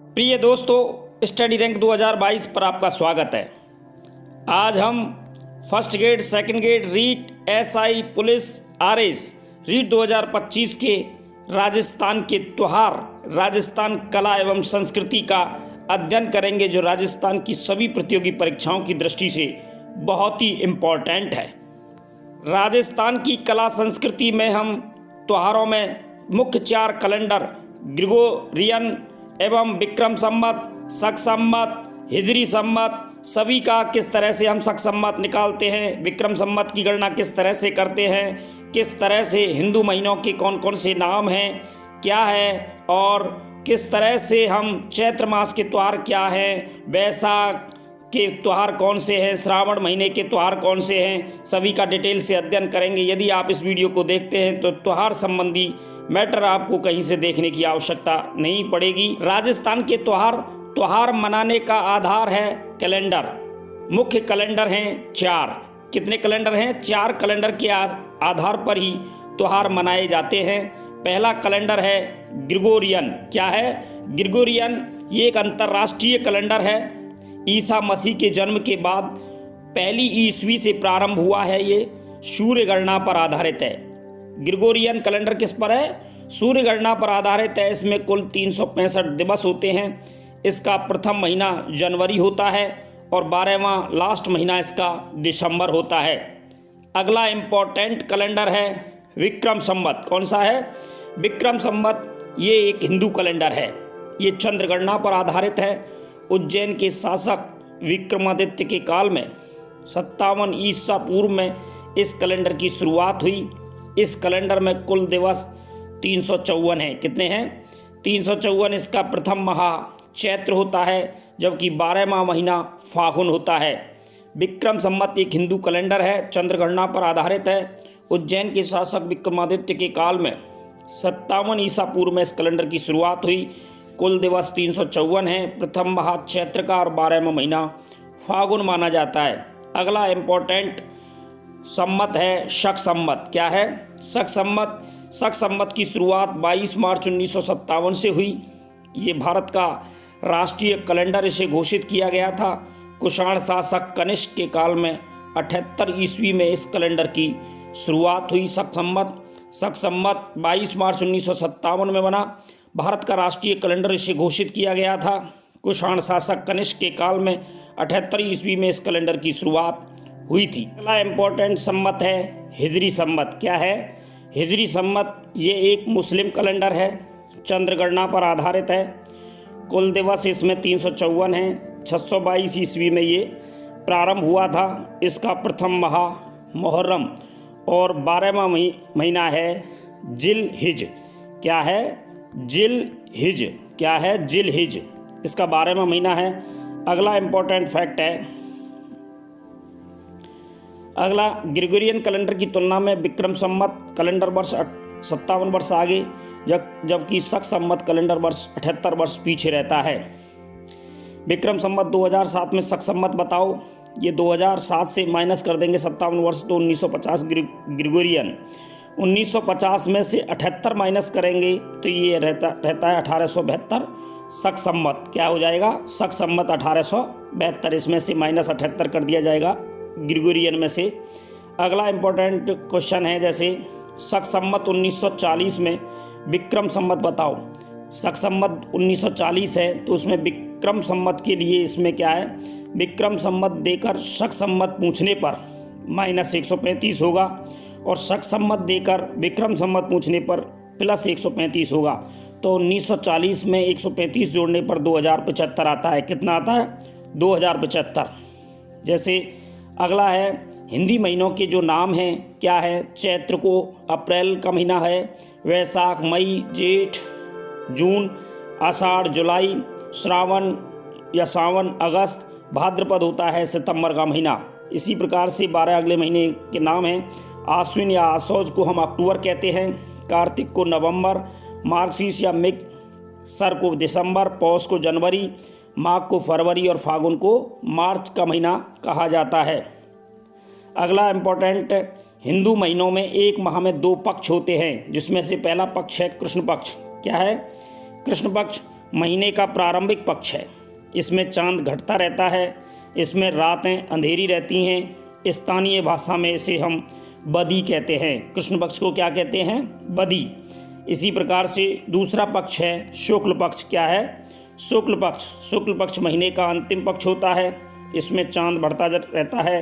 प्रिय दोस्तों, study rank 2022 पर आपका स्वागत है। आज हम first grade, second grade, REET, SI, police, RS, REET 2025 के राजस्थान के त्योहार, राजस्थान कला एवं संस्कृति का अध्ययन करेंगे, जो राजस्थान की सभी प्रतियोगी परीक्षाओं की दृष्टि से बहुत ही इम्पोर्टेंट है। राजस्थान की कला संस्कृति में हम त्योहारों में मुख्य 4 कैलेंडर ग्रेगोरियन एवं विक्रम संवत, शक संवत, हिजरी संवत, सभी का किस तरह से हम शक संवत निकालते हैं, विक्रम संवत की गणना किस तरह से करते हैं, किस तरह से हिंदू महीनों के कौन कौन से नाम हैं, क्या है, और किस तरह से हम चैत्र मास के त्यौहार क्या हैं, वैशाख के त्यौहार कौन से हैं, श्रावण महीने के त्यौहार कौन से हैं, सभी का डिटेल से अध्ययन करेंगे। यदि आप इस वीडियो को देखते हैं तो त्यौहार संबंधी मैटर आपको कहीं से देखने की आवश्यकता नहीं पड़ेगी। राजस्थान के त्यौहार मनाने का आधार है कैलेंडर। मुख्य कैलेंडर हैं 4। कितने कैलेंडर हैं? 4 कैलेंडर के आधार पर ही त्यौहार मनाए जाते हैं। पहला कैलेंडर है ग्रेगोरियन। क्या है? ग्रेगोरियन ये एक अंतर्राष्ट्रीय कैलेंडर है। ईसा मसीह के जन्म के बाद पहली ईस्वी से प्रारंभ हुआ है। ये सूर्य गणना पर आधारित है। ग्रेगोरियन कैलेंडर किस पर है? सूर्य गणना पर आधारित है। इसमें कुल 365 दिवस होते हैं। इसका प्रथम महीना जनवरी होता है और 12वां लास्ट महीना इसका दिसंबर होता है। अगला इम्पोर्टेंट कैलेंडर है विक्रम संवत। कौन सा है? विक्रम संवत ये एक हिंदू कैलेंडर है। ये चंद्र गणना पर आधारित है। उज्जैन के शासक विक्रमादित्य के काल में 57 ईसा पूर्व में इस कैलेंडर की शुरुआत हुई। इस कैलेंडर में कुल दिवस 354 हैं। कितने हैं? 354। इसका प्रथम माह चैत्र होता है, जबकि 12वां महीना फागुन होता है। विक्रम संवत एक हिंदू कैलेंडर है, चंद्र गणना पर आधारित है। उज्जैन के शासक विक्रमादित्य के काल में 57 ईसा पूर्व में इस कैलेंडर की शुरुआत हुई। कुल दिवस 354 हैं। प्रथम माह चैत्र का और 12वां महीना फागुन माना जाता है। अगला इम्पोर्टेंट संवत है शक संवत। क्या है? शक संवत। शक संवत की शुरुआत 22 मार्च 1957 से हुई। ये भारत का राष्ट्रीय कैलेंडर इसे घोषित किया गया था। कुषाण शासक कनिष्क के काल में 78 ईस्वी में इस कैलेंडर की शुरुआत हुई। शक संवत 22 मार्च 1957 में बना। भारत का राष्ट्रीय कैलेंडर इसे घोषित किया गया था। कुषाण शासक कनिष्क के काल में 78 ईस्वी में इस कैलेंडर की शुरुआत हुई थी। अगला इम्पोर्टेंट संवत है हिजरी संवत। क्या है? हिजरी संवत ये एक मुस्लिम कैलेंडर है, चंद्र गणना पर आधारित है। कुल दिवस इसमें 354 हैं। 622 ईस्वी में ये प्रारंभ हुआ था। इसका प्रथम माह मुहर्रम और 12वां महीना है जिल हिज। क्या है? जिल हिज। क्या है? जिल हिज। इसका 12वां महीना है। अगला इम्पोर्टेंट फैक्ट है, अगला ग्रेगोरियन कैलेंडर की तुलना में विक्रम संवत कैलेंडर वर्ष 57 वर्ष आगे, जबकि शक संवत कैलेंडर वर्ष 78 वर्ष पीछे रहता है। विक्रम संवत 2007 में, शक संवत बताओ। ये 2007 से माइनस कर देंगे 57 वर्ष, तो 1950 ग्रेगोरियन। 1950 में से 78 माइनस करेंगे तो ये रहता है 1872 शक संवत। क्या हो जाएगा? शक संवत 1872। इसमें से माइनस 78 कर दिया जाएगा ग्रेगोरियन में से। अगला इम्पोर्टेंट क्वेश्चन है, जैसे शक संवत 1940 में, विक्रम संवत बताओ। शक संवत 1940 है तो उसमें विक्रम संवत के लिए इसमें क्या है? विक्रम संवत देकर शक संवत पूछने पर माइनस 135 होगा और शक संवत देकर विक्रम संवत पूछने पर प्लस 135 होगा। तो 1940 में 135 जोड़ने पर 2075 आता है। कितना आता है? 2075। जैसे अगला है हिंदी महीनों के जो नाम हैं। क्या है? चैत्र को अप्रैल का महीना है, वैशाख मई, जेठ जून, आषाढ़ जुलाई, श्रावण या सावन अगस्त, भाद्रपद होता है सितंबर का महीना। इसी प्रकार से 12 अगले महीने के नाम हैं। आश्विन या आसौज को हम अक्टूबर कहते हैं, कार्तिक को नवंबर, मार्गशीर्ष या मिग-सर को दिसंबर, पौष को जनवरी, माघ को फरवरी और फागुन को मार्च का महीना कहा जाता है। अगला इम्पोर्टेंट, हिंदू महीनों में एक माह में 2 पक्ष होते हैं, जिसमें से पहला पक्ष है कृष्ण पक्ष। क्या है? कृष्ण पक्ष महीने का प्रारंभिक पक्ष है। इसमें चांद घटता रहता है, इसमें रातें अंधेरी रहती हैं। स्थानीय भाषा में इसे हम बदी कहते हैं। कृष्ण पक्ष को क्या कहते हैं? बदी। इसी प्रकार से दूसरा पक्ष है शुक्ल पक्ष। क्या है? शुक्ल पक्ष। शुक्ल पक्ष महीने का अंतिम पक्ष होता है। इसमें चांद बढ़ता रहता है,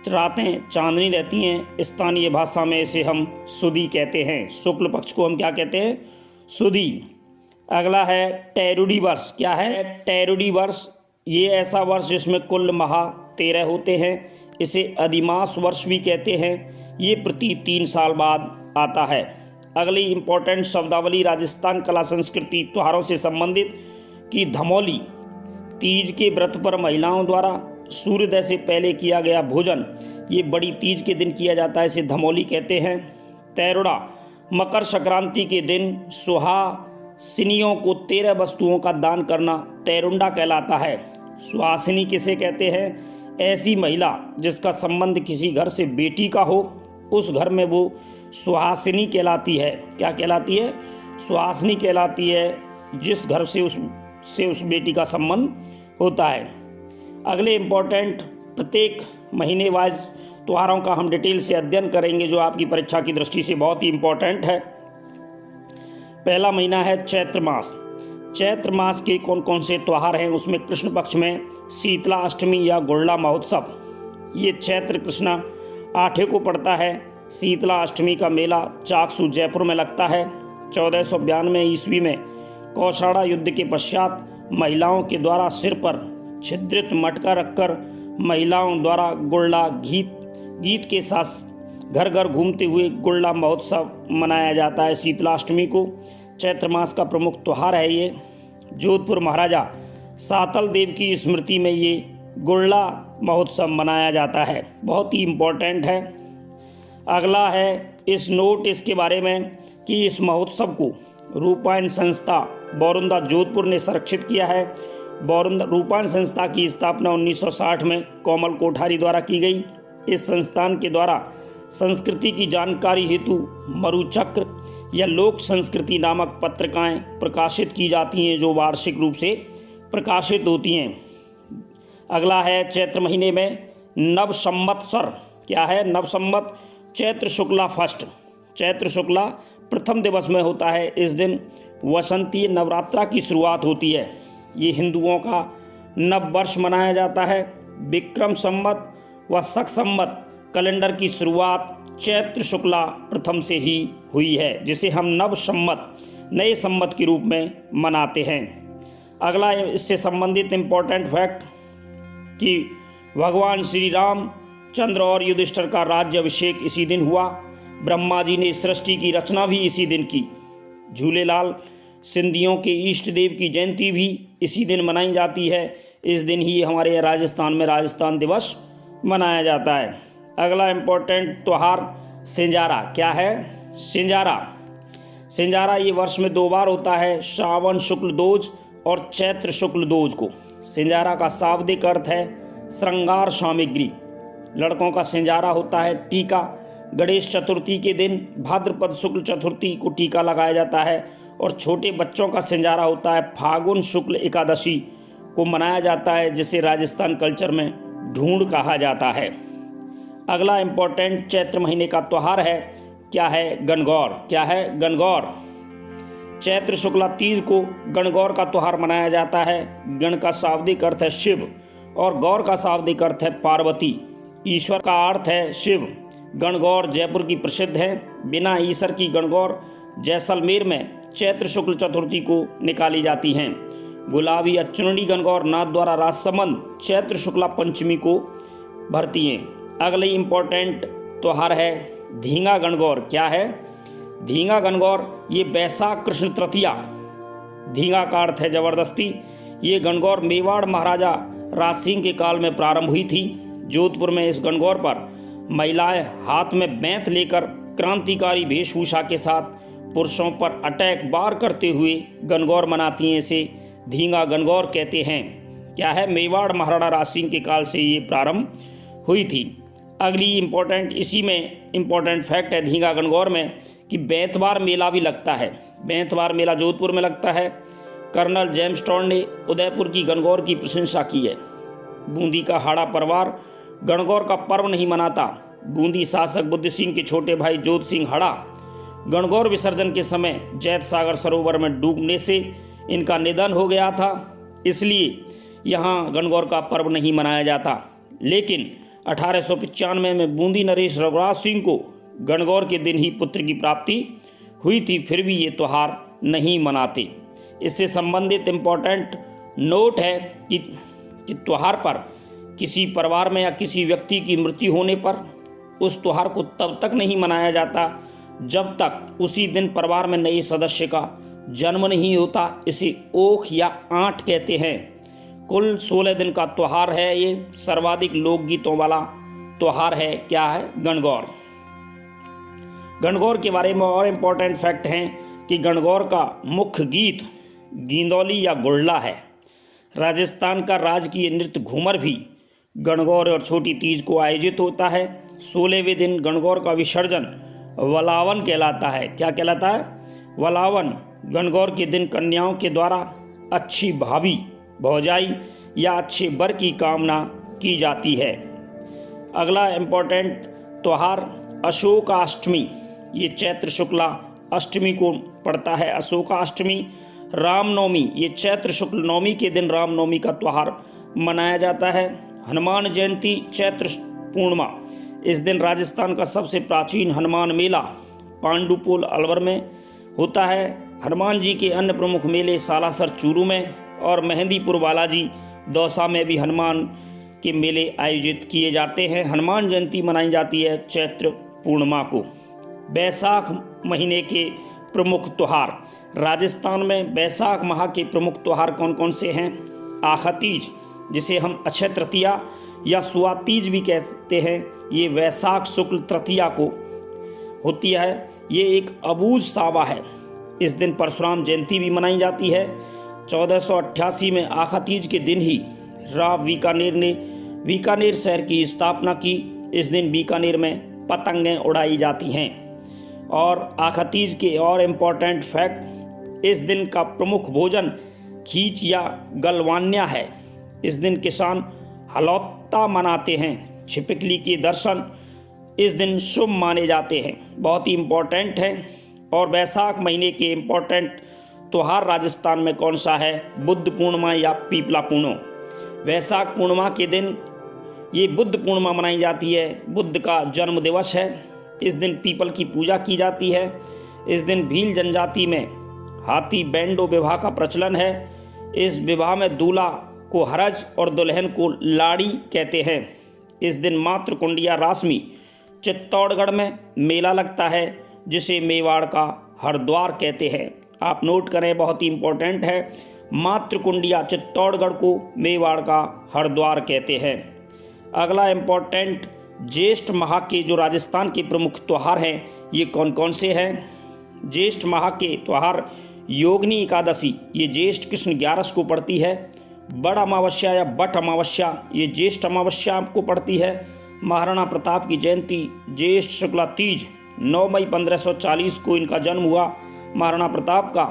रातें चांदनी रहती हैं। स्थानीय भाषा में इसे हम सुदी कहते हैं। शुक्ल पक्ष को हम क्या कहते हैं? सुदी। अगला है टेरुडी वर्ष। क्या है? टेरुडी वर्ष। ये ऐसा वर्ष जिसमें कुल माह 13 होते हैं। इसे अधिमास वर्ष भी कहते हैं। ये प्रति 3 साल बाद आता है। अगली इम्पोर्टेंट शब्दावली राजस्थान कला संस्कृति त्योहारों से संबंधित कि धमौली। तीज के व्रत पर महिलाओं द्वारा सूर्योदय से पहले किया गया भोजन, ये बड़ी तीज के दिन किया जाता है, इसे धमौली कहते हैं। तैरुड़ा। मकर संक्रांति के दिन सुहासिनियों को 13 वस्तुओं का दान करना तैरुंडा कहलाता है। सुहासिनी किसे कहते हैं? ऐसी महिला जिसका संबंध किसी घर से बेटी का हो, उस घर में वो सुहासिनी कहलाती है। क्या कहलाती है? सुहासिनी कहलाती है, जिस घर से उस बेटी का संबंध होता है। अगले इम्पोर्टेंट प्रत्येक महीने वाइज त्योहारों का हम डिटेल से अध्ययन करेंगे, जो आपकी परीक्षा की दृष्टि से बहुत ही इम्पोर्टेंट है। पहला महीना है चैत्र मास। चैत्र मास के कौन कौन से त्यौहार हैं? उसमें कृष्ण पक्ष में शीतला अष्टमी या गुड़ला महोत्सव, ये चैत्र कृष्णा 8 को पड़ता है। शीतला अष्टमी का मेला चाकसू जयपुर में लगता है। 1492 ईस्वी में कौशाड़ा युद्ध के पश्चात महिलाओं के द्वारा सिर पर छिद्रित मटका रखकर महिलाओं द्वारा गुड़ला गीत के साथ घर घर घूमते हुए गुड़ला महोत्सव मनाया जाता है। शीतलाष्टमी को चैत्र मास का प्रमुख त्यौहार है। ये जोधपुर महाराजा सातल देव की स्मृति में ये गुड़ला महोत्सव मनाया जाता है, बहुत ही इम्पोर्टेंट है। अगला है इस नोट इसके बारे में कि इस महोत्सव को रूपायन संस्था बोरुंदा जोधपुर ने संरक्षित किया है। रूपायन संस्था की स्थापना 1960 में कोमल कोठारी द्वारा की गई। इस संस्थान के द्वारा संस्कृति की जानकारी हेतु मरुचक्र या लोक संस्कृति नामक पत्रिकाएं प्रकाशित की जाती हैं, जो वार्षिक रूप से प्रकाशित होती हैं। अगला है चैत्र महीने में नव संवत्सर। क्या है? नव संवत चैत्र शुक्ला फर्स्ट, चैत्र शुक्ला प्रथम दिवस में होता है। इस दिन वसंतीय नवरात्रा की शुरुआत होती है। ये हिंदुओं का नव वर्ष मनाया जाता है। विक्रम संवत व शक संवत कैलेंडर की शुरुआत चैत्र शुक्ला प्रथम से ही हुई है, जिसे हम नव संवत नए संवत के रूप में मनाते हैं। अगला इससे संबंधित इम्पोर्टेंट फैक्ट कि भगवान श्री राम चंद्र और युधिष्ठिर का राज्य अभिषेक इसी दिन हुआ। ब्रह्मा जी ने सृष्टि की रचना भी इसी दिन की। झूलेलाल सिंधियों के इष्ट देव की जयंती भी इसी दिन मनाई जाती है। इस दिन ही हमारे राजस्थान में राजस्थान दिवस मनाया जाता है। अगला इम्पोर्टेंट त्यौहार सिंजारा। क्या है? सिंजारा। सिंजारा ये वर्ष में 2 बार होता है, श्रावण शुक्ल दोज और चैत्र शुक्ल दोज को। सिंजारा का शाब्दिक अर्थ है श्रृंगार सामग्री। लड़कों का सिंजारा होता है टीका। गणेश चतुर्थी के दिन भाद्रपद शुक्ल चतुर्थी को टीका लगाया जाता है। और छोटे बच्चों का सिंजारा होता है फागुन शुक्ल एकादशी को मनाया जाता है, जिसे राजस्थान कल्चर में ढूंढ कहा जाता है। अगला इम्पोर्टेंट चैत्र महीने का त्यौहार है। क्या है? गणगौर। क्या है? गणगौर। चैत्र शुक्ला तीज को गणगौर का त्यौहार मनाया जाता है। गण का शाब्दिक अर्थ है शिव और गौर का शाब्दिक अर्थ है पार्वती। ईश्वर का अर्थ है शिव। गणगौर जयपुर की प्रसिद्ध है। बिना ईसर की गणगौर जैसलमेर में चैत्र शुक्ल चतुर्थी को निकाली जाती हैं। गुलाबी या चुनरी गणगौर नाथ द्वारा राजसमंद चैत्र शुक्ला पंचमी को भरती हैं। अगले इम्पोर्टेंट त्यौहार है धींगा गणगौर। क्या है? धींगा गणगौर ये बैसाख कृष्ण तृतीया। धींगा का अर्थ है जबरदस्ती। ये गणगौर मेवाड़ महाराजा राज सिंह के काल में प्रारंभ हुई थी। जोधपुर में इस गणगौर पर महिलाएं हाथ में बेंत लेकर क्रांतिकारी वेशभूषा के साथ पुरुषों पर अटैक बार करते हुए गणगौर मनाती हैं। इसे धींगा गणगौर कहते हैं। क्या है? मेवाड़ महाराणा राज सिंह के काल से ये प्रारंभ हुई थी। अगली इसी में इम्पोर्टेंट फैक्ट है धींगा गणगौर में कि बेंतवार मेला भी लगता है। बेंतवार मेला जोधपुर में लगता है। कर्नल जेम्स टॉड ने उदयपुर की गणगौर की प्रशंसा की है। बूंदी का हाड़ा परिवार गणगौर का पर्व नहीं मनाता। बूंदी शासक बुद्ध सिंह के छोटे भाई जोध सिंह हाड़ा गणगौर विसर्जन के समय जैत सागर सरोवर में डूबने से इनका निधन हो गया था, इसलिए यहाँ गणगौर का पर्व नहीं मनाया जाता। लेकिन 1895 में बूंदी नरेश रघुराज सिंह को गणगौर के दिन ही पुत्र की प्राप्ति हुई थी, फिर भी ये त्यौहार नहीं मनाते। इससे संबंधित इम्पोर्टेंट नोट है कि त्यौहार पर किसी परिवार में या किसी व्यक्ति की मृत्यु होने पर उस त्यौहार को तब तक नहीं मनाया जाता जब तक उसी दिन परिवार में नए सदस्य का जन्म नहीं होता। इसे ओख या आंट कहते हैं। कुल 16 दिन का त्यौहार है। ये सर्वाधिक लोकगीतों वाला त्यौहार है। क्या है? गणगौर। गणगौर के बारे में और इम्पोर्टेंट फैक्ट हैं कि गणगौर का मुख्य गीत गिंदौली या गुड़ला है। राजस्थान का राजकीय नृत्य घूमर भी गणगौर और छोटी तीज को आयोजित होता है। 16वें दिन गणगौर का विसर्जन वलावन कहलाता है। क्या कहलाता है? वलावन। गणगौर के दिन कन्याओं के द्वारा अच्छी भावी भौजाई या अच्छे वर की कामना की जाती है। अगला इम्पोर्टेंट त्यौहार अशोकाष्टमी। ये चैत्र शुक्ला अष्टमी को पड़ता है। अशोकाष्टमी। रामनवमी। ये चैत्र शुक्ल नवमी के दिन रामनवमी का त्यौहार मनाया जाता है। हनुमान जयंती चैत्र पूर्णिमा। इस दिन राजस्थान का सबसे प्राचीन हनुमान मेला पांडुपोल अलवर में होता है। हनुमान जी के अन्य प्रमुख मेले सालासर चूरू में और मेहंदीपुर बालाजी दौसा में भी हनुमान के मेले आयोजित किए जाते हैं। हनुमान जयंती मनाई जाती है चैत्र पूर्णिमा को। बैसाख महीने के प्रमुख त्यौहार। राजस्थान में बैसाख माह के प्रमुख त्यौहार कौन कौन से हैं? आखतीज, जिसे हम अक्षय तृतीया या सुआतीज भी कह सकते हैं, ये वैशाख शुक्ल तृतीया को होती है। ये एक अबूझ सावा है। इस दिन परशुराम जयंती भी मनाई जाती है। 1488 में आखातीज के दिन ही राव बीकानेर ने बीकानेर शहर की स्थापना की। इस दिन बीकानेर में पतंगें उड़ाई जाती हैं। और आखातीज के और इम्पोर्टेंट फैक्ट, इस दिन का प्रमुख भोजन खींच या गलवान्या है। इस दिन किसान हलौता मनाते हैं। छिपकली के दर्शन इस दिन शुभ माने जाते हैं। बहुत ही इम्पोर्टेंट है। और वैशाख महीने के इम्पोर्टेंट त्यौहार राजस्थान में कौन सा है? बुद्ध पूर्णिमा या पीपला पूर्णो। वैशाख पूर्णिमा के दिन ये बुद्ध पूर्णिमा मनाई जाती है। बुद्ध का जन्म दिवस है। इस दिन पीपल की पूजा की जाती है। इस दिन भील जनजाति में हाथी बैंडो विवाह का प्रचलन है। इस विवाह में दूल्हा को हरज और दुल्हन को लाड़ी कहते हैं। इस दिन मातृ कुंडिया रासमी चित्तौड़गढ़ में मेला लगता है, जिसे मेवाड़ का हरद्वार कहते हैं। आप नोट करें, बहुत ही इम्पोर्टेंट है। मातृ कुंडिया चित्तौड़गढ़ को मेवाड़ का हरद्वार कहते हैं। अगला इम्पोर्टेंट ज्येष्ठ माह के जो राजस्थान के प्रमुख त्यौहार हैं, ये कौन कौन से हैं? ज्येष्ठ माह के त्यौहार योगिनी एकादशी, ये ज्येष्ठ कृष्ण 11 को पड़ती है। बड़ अमावस्या या बट अमावस्या, ये ज्येष्ठ अमावस्या को पड़ती है। महाराणा प्रताप की जयंती ज्येष्ठ शुक्ला तीज 9 मई 1540 को इनका जन्म हुआ। महाराणा प्रताप का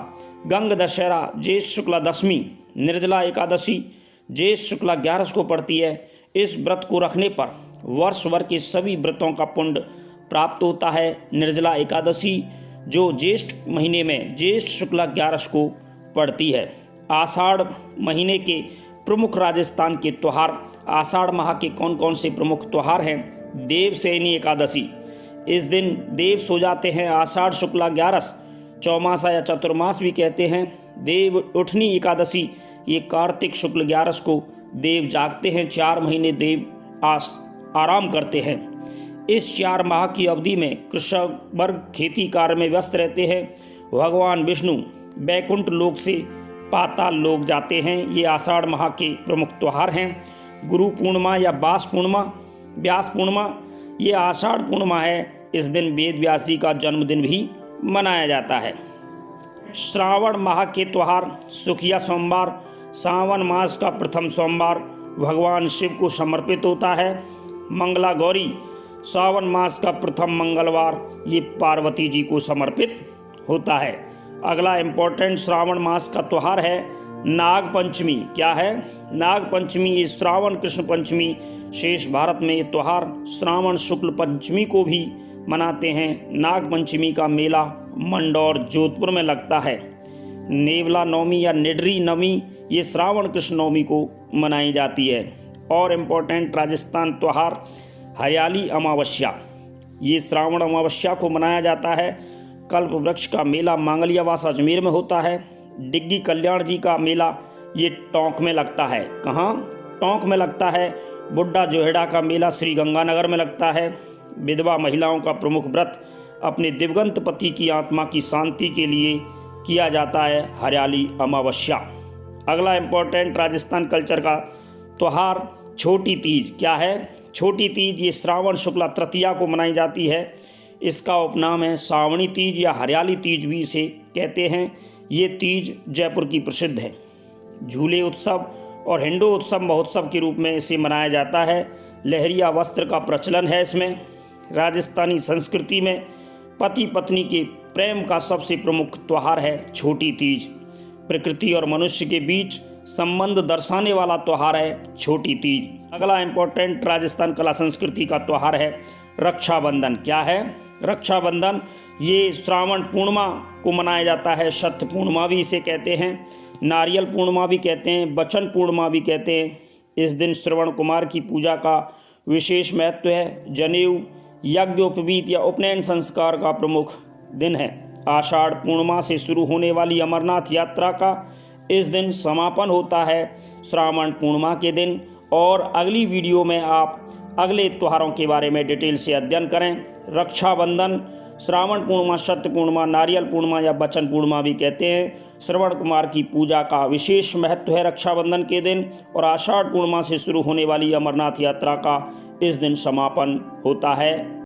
गंग दशहरा ज्येष्ठ शुक्ला दशमी। निर्जला एकादशी ज्येष्ठ शुक्ला 11 को पड़ती है। इस व्रत को रखने पर वर्ष भर के सभी व्रतों का पुण्य प्राप्त होता है। निर्जला एकादशी जो ज्येष्ठ महीने में ज्येष्ठ शुक्ला 11 को पड़ती है। आषाढ़ महीने के प्रमुख राजस्थान के त्यौहार। आषाढ़ माह के कौन कौन से प्रमुख त्यौहार हैं? देवशयनी एकादशी, इस दिन देव सो जाते हैं। आषाढ़ शुक्ला 11 चौमासा या चतुर्मास भी कहते हैं। देव उठनी एकादशी, ये कार्तिक शुक्ल 11 को देव जागते हैं। 4 महीने देव आराम करते हैं। इस 4 माह की अवधि में कृषक वर्ग खेती कार्य में व्यस्त रहते हैं। भगवान विष्णु बैकुंठ लोक से पाताल लोक जाते हैं। ये आषाढ़ माह के प्रमुख त्यौहार हैं। गुरु पूर्णिमा या व्यास पूर्णिमा, ये आषाढ़ पूर्णिमा है। इस दिन वेद व्यास जी का जन्मदिन भी मनाया जाता है। श्रावण माह के त्यौहार। सुखिया सोमवार सावन मास का प्रथम सोमवार भगवान शिव को समर्पित होता है। मंगला गौरी सावन मास का प्रथम मंगलवार, ये पार्वती जी को समर्पित होता है। अगला इम्पोर्टेंट श्रावण मास का त्यौहार है नाग पंचमी। क्या है? नाग पंचमी। ये श्रावण कृष्ण पंचमी शेष भारत में ये त्यौहार श्रावण शुक्ल पंचमी को भी मनाते हैं। नाग पंचमी का मेला मंदौर जोधपुर में लगता है। नेवला नवमी या निडरी नवमी ये श्रावण कृष्ण नवमी को मनाई जाती है। और इम्पोर्टेंट राजस्थान त्यौहार हरियाली अमावस्या, ये श्रावण अमावस्या को मनाया जाता है। कल्प वृक्ष का मेला मांगलियावास अजमेर में होता है। डिग्गी कल्याण जी का मेला ये टोंक में लगता है। कहाँ? टोंक में लगता है। बुड्ढा जोहेड़ा का मेला श्री गंगानगर में लगता है। विधवा महिलाओं का प्रमुख व्रत अपने दिवंगत पति की आत्मा की शांति के लिए किया जाता है हरियाली अमावस्या। अगला इम्पोर्टेंट राजस्थान कल्चर का त्यौहार छोटी तीज। क्या है? छोटी तीज ये श्रावण शुक्ला तृतीया को मनाई जाती है। इसका उपनाम है सावणी तीज या हरियाली तीज भी इसे कहते हैं। ये तीज जयपुर की प्रसिद्ध है। झूले उत्सव और हिंडो उत्सव महोत्सव के रूप में इसे मनाया जाता है। लहरिया वस्त्र का प्रचलन है इसमें। राजस्थानी संस्कृति में पति पत्नी के प्रेम का सबसे प्रमुख त्यौहार है छोटी तीज। प्रकृति और मनुष्य के बीच संबंध दर्शाने वाला त्यौहार है छोटी तीज। अगला इम्पोर्टेंट राजस्थान कला संस्कृति का त्यौहार है रक्षाबंधन। क्या है? रक्षाबंधन ये श्रावण पूर्णिमा को मनाया जाता है। शत पूर्णिमा भी इसे कहते हैं। नारियल पूर्णिमा भी कहते हैं। बचन पूर्णिमा भी कहते हैं। इस दिन श्रवण कुमार की पूजा का विशेष महत्व है। जनेऊ यज्ञोपवीत या उपनयन संस्कार का प्रमुख दिन है। आषाढ़ पूर्णिमा से शुरू होने वाली अमरनाथ यात्रा का इस दिन समापन होता है श्रावण पूर्णिमा के दिन। और अगली वीडियो में आप अगले त्योहारों के बारे में डिटेल से अध्ययन करें। रक्षाबंधन, श्रावण पूर्णिमा, शत पूर्णिमा, नारियल पूर्णिमा या बचन पूर्णिमा भी कहते हैं। श्रवण कुमार की पूजा का विशेष महत्व है रक्षाबंधन के दिन। और आषाढ़ पूर्णिमा से शुरू होने वाली अमरनाथ यात्रा का इस दिन समापन होता है।